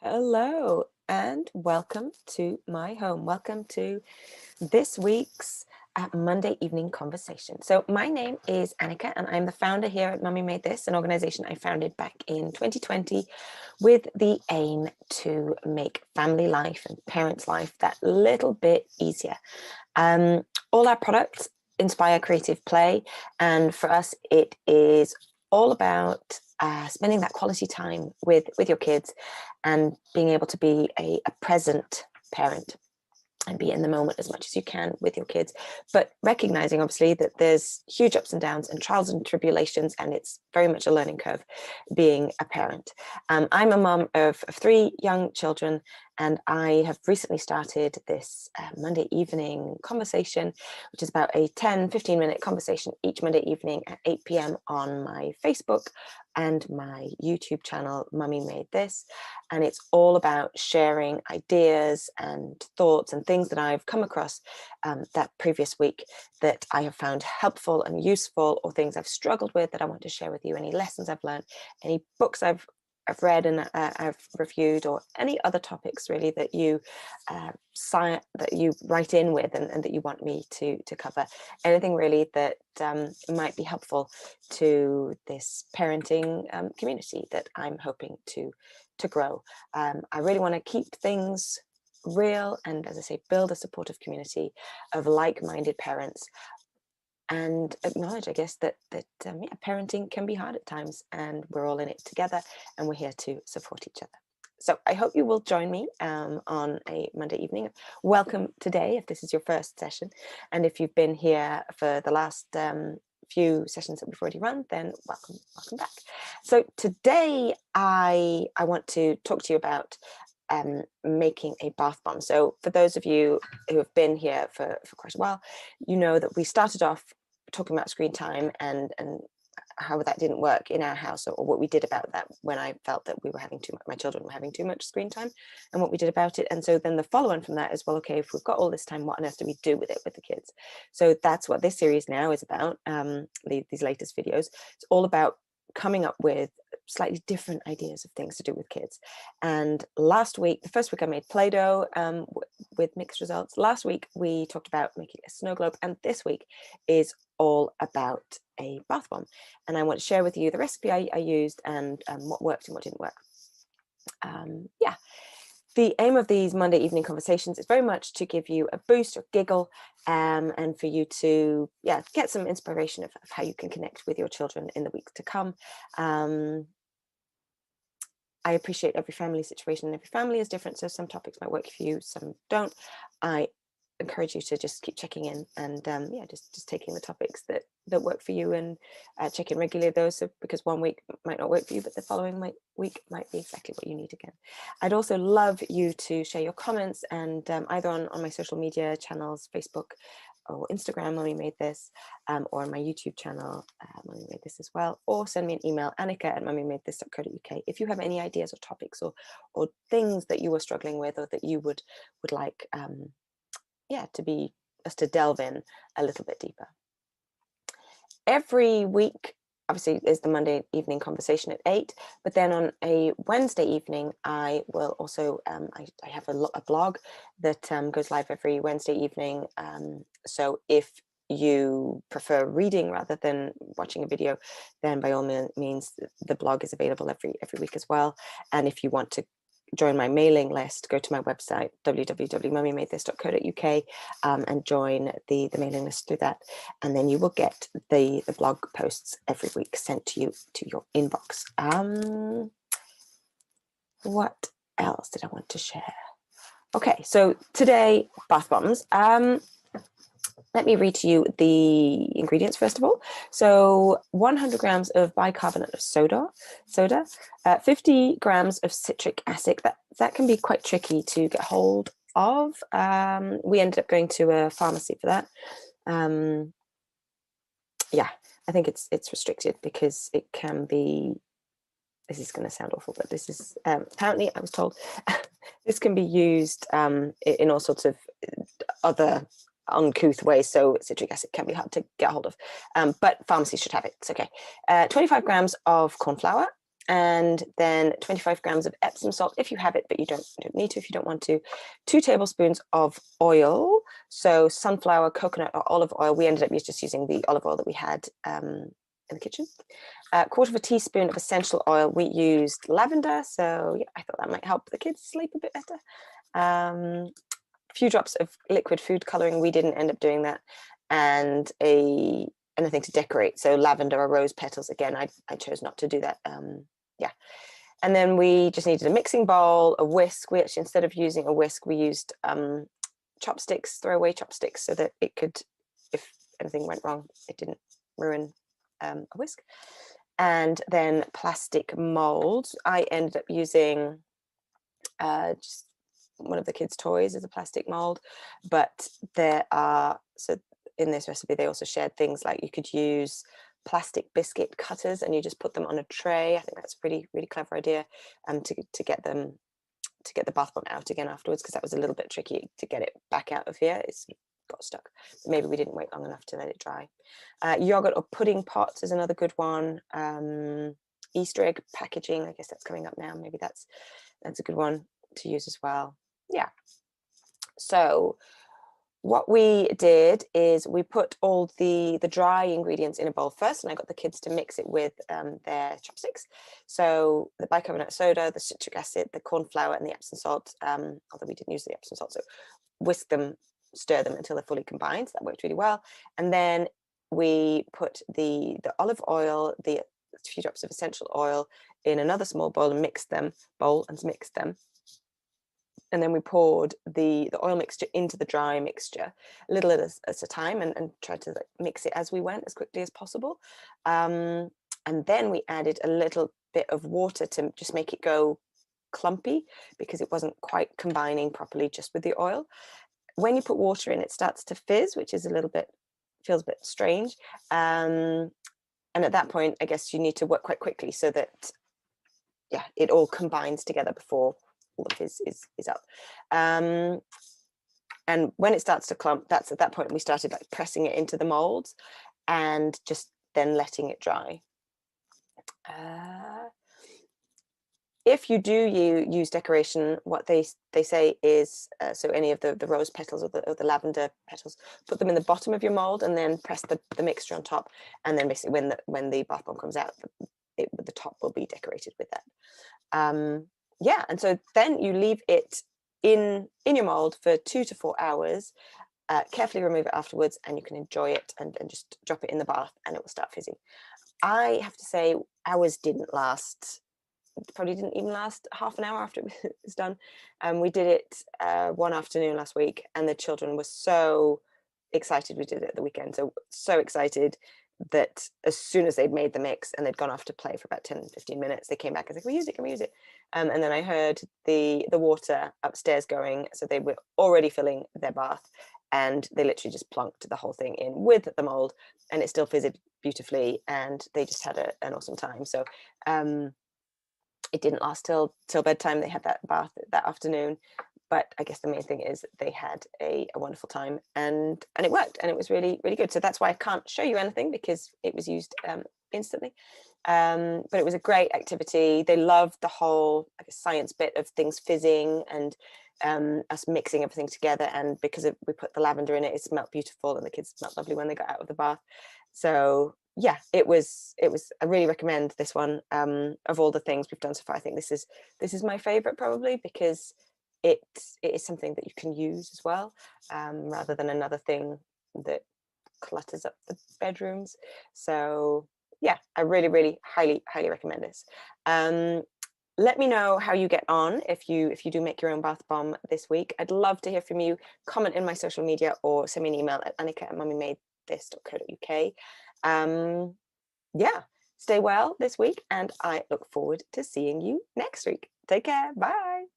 Hello and welcome to my home. Welcome to this week's Monday evening conversation. So my name is Annika and I'm the founder here at Mummy Made This, an organization I founded back in 2020 with the aim to make family life and parents' life that little bit easier. All our products inspire creative play, and for us it is all about spending that quality time with your kids and being able to be a present parent and be in the moment as much as you can with your kids, but recognizing obviously that there's huge ups and downs and trials and tribulations, and it's very much a learning curve being a parent. I'm a mum of 3 young children, and I have recently started this Monday evening conversation, which is about a 10-15 minute conversation each Monday evening at 8 p.m. on my Facebook and my YouTube channel, Mummy Made This. And it's all about sharing ideas and thoughts and things that I've come across that previous week that I have found helpful and useful, or things I've struggled with that I want to share with you, any lessons I've learned, any books I've read and I've reviewed, or any other topics really that you that you write in with and that you want me to cover. Anything really that might be helpful to this parenting community that I'm hoping to grow. I really want to keep things real and, as I say, build a supportive community of like-minded parents, and acknowledge, I guess, that parenting can be hard at times, and we're all in it together, and we're here to support each other. So I hope you will join me on a Monday evening. Welcome today, if this is your first session, and if you've been here for the last few sessions that we've already run, then welcome back. So today I want to talk to you about making a bath bomb. So for those of you who have been here for quite a while, you know that we started off talking about screen time and how that didn't work in our house, or what we did about that when I felt that we were having too much, my children were having too much screen time, and what we did about it. And so then the follow-on from that is, well, okay, if we've got all this time, what on earth do we do with it with the kids? So that's what this series now is about. These latest videos, it's all about coming up with slightly different ideas of things to do with kids. And last week, the first week, I made Play-Doh with mixed results. Last week we talked about making a snow globe, and this week is all about a bath bomb. And I want to share with you the recipe I used and what worked and what didn't work. The aim of these Monday evening conversations is very much to give you a boost or giggle, and for you to get some inspiration of how you can connect with your children in the weeks to come. I appreciate every family situation, and every family is different, so some topics might work for you, some don't. I encourage you to just keep checking in and just taking the topics that work for you, and check in regularly those, because one week might not work for you, but the following week might be exactly what you need again. I'd also love you to share your comments, and either on my social media channels, Facebook or Instagram, Mummy Made This, or on my YouTube channel, Mummy Made This as well, or send me an email, annika@mummymadethis.co.uk, if you have any ideas or topics or things that you were struggling with, or that you would like to be us to delve in a little bit deeper. Every week, obviously, is the Monday evening conversation at 8, but then on a Wednesday evening, I will also, I have a blog that goes live every Wednesday evening. So if you prefer reading rather than watching a video, then by all means, the blog is available every week as well. And if you want to join my mailing list, go to my website, www.mummymadethis.co.uk, and join the mailing list through that, and then you will get the blog posts every week sent to you to your inbox. What else did I want to share? Okay, so today, bath bombs. Let me read to you the ingredients first of all. So 100 grams of bicarbonate of soda, 50 grams of citric acid. That can be quite tricky to get hold of. We ended up going to a pharmacy for that. I think it's restricted because it can be, this is going to sound awful, but this is apparently, I was told, this can be used in all sorts of other uncouth ways, so citric acid can be hard to get hold of, but pharmacies should have it. It's okay. 25 grams of corn flour, and then 25 grams of Epsom salt if you have it, but you don't need to if you don't want to. 2 tablespoons of oil, so sunflower, coconut, or olive oil. We ended up just using the olive oil that we had in the kitchen. 1/4 teaspoon of essential oil. We used lavender, so yeah, I thought that might help the kids sleep a bit better. A few drops of liquid food coloring. We didn't end up doing that, and anything to decorate, so lavender or rose petals. Again, I chose not to do that. Yeah, and then we just needed a mixing bowl, a whisk. We actually, instead of using a whisk, we used chopsticks, throwaway chopsticks, so that it could, if anything went wrong, it didn't ruin a whisk. And then plastic molds. I ended up using just one of the kids' toys as a plastic mold, but there are, so in this recipe they also shared things like you could use plastic biscuit cutters and you just put them on a tray. I think that's a really clever idea, to get the bath bomb out again afterwards, because that was a little bit tricky to get it back out of here. It's got stuck. Maybe we didn't wait long enough to let it dry. Yogurt or pudding pots is another good one. Easter egg packaging, I guess that's coming up now. Maybe that's a good one to use as well. Yeah. So what we did is we put all the dry ingredients in a bowl first, and I got the kids to mix it with their chopsticks. So the bicarbonate soda, the citric acid, the corn flour, and the Epsom salt, although we didn't use the Epsom salt. So whisk them, stir them until they're fully combined. So that worked really well. And then we put the olive oil, a few drops of essential oil in another small bowl and mixed them. And then we poured the oil mixture into the dry mixture, a little at a time, and tried to mix it as we went, as quickly as possible. And then we added a little bit of water to just make it go clumpy, because it wasn't quite combining properly just with the oil. When you put water in, it starts to fizz, which is feels a bit strange. And at that point, I guess you need to work quite quickly so that, yeah, it all combines together before all the fizz is up. And when it starts to clump, that's at that point we started pressing it into the molds and just then letting it dry. If you do use decoration, what they say is, so any of the rose petals or the lavender petals, put them in the bottom of your mold and then press the mixture on top, and then basically when the bath bomb comes out, the top will be decorated with that. Yeah, and so then you leave it in your mold for 2 to 4 hours. Carefully remove it afterwards, and you can enjoy it and just drop it in the bath, and it will start fizzing. I have to say, hours didn't last. Probably didn't even last half an hour after it was done. We did it one afternoon last week, and the children were so excited. We did it at the weekend, so excited that as soon as they'd made the mix and they'd gone off to play for about 10-15 minutes, they came back and said, can we use it? And then I heard the water upstairs going, so they were already filling their bath, and they literally just plunked the whole thing in with the mold, and it still fizzed beautifully, and they just had an awesome time. So it didn't last till bedtime. They had that bath that afternoon, but I guess the main thing is they had a wonderful time, and it worked, and it was really good. So that's why I can't show you anything, because it was used instantly. But it was a great activity. They loved the whole, I guess, science bit of things fizzing and us mixing everything together. And because we put the lavender in it, it smelled beautiful, and the kids smelled lovely when they got out of the bath. So yeah, it was I really recommend this one. Of all the things we've done so far, I think this is my favorite, probably, because it is something that you can use as well, rather than another thing that clutters up the bedrooms. So yeah, I really highly recommend this. Let me know how you get on if you do make your own bath bomb this week. I'd love to hear from you. Comment in my social media or send me an email at annika@mummymadethis.co.uk. Yeah, stay well this week, and I look forward to seeing you next week. Take care. Bye.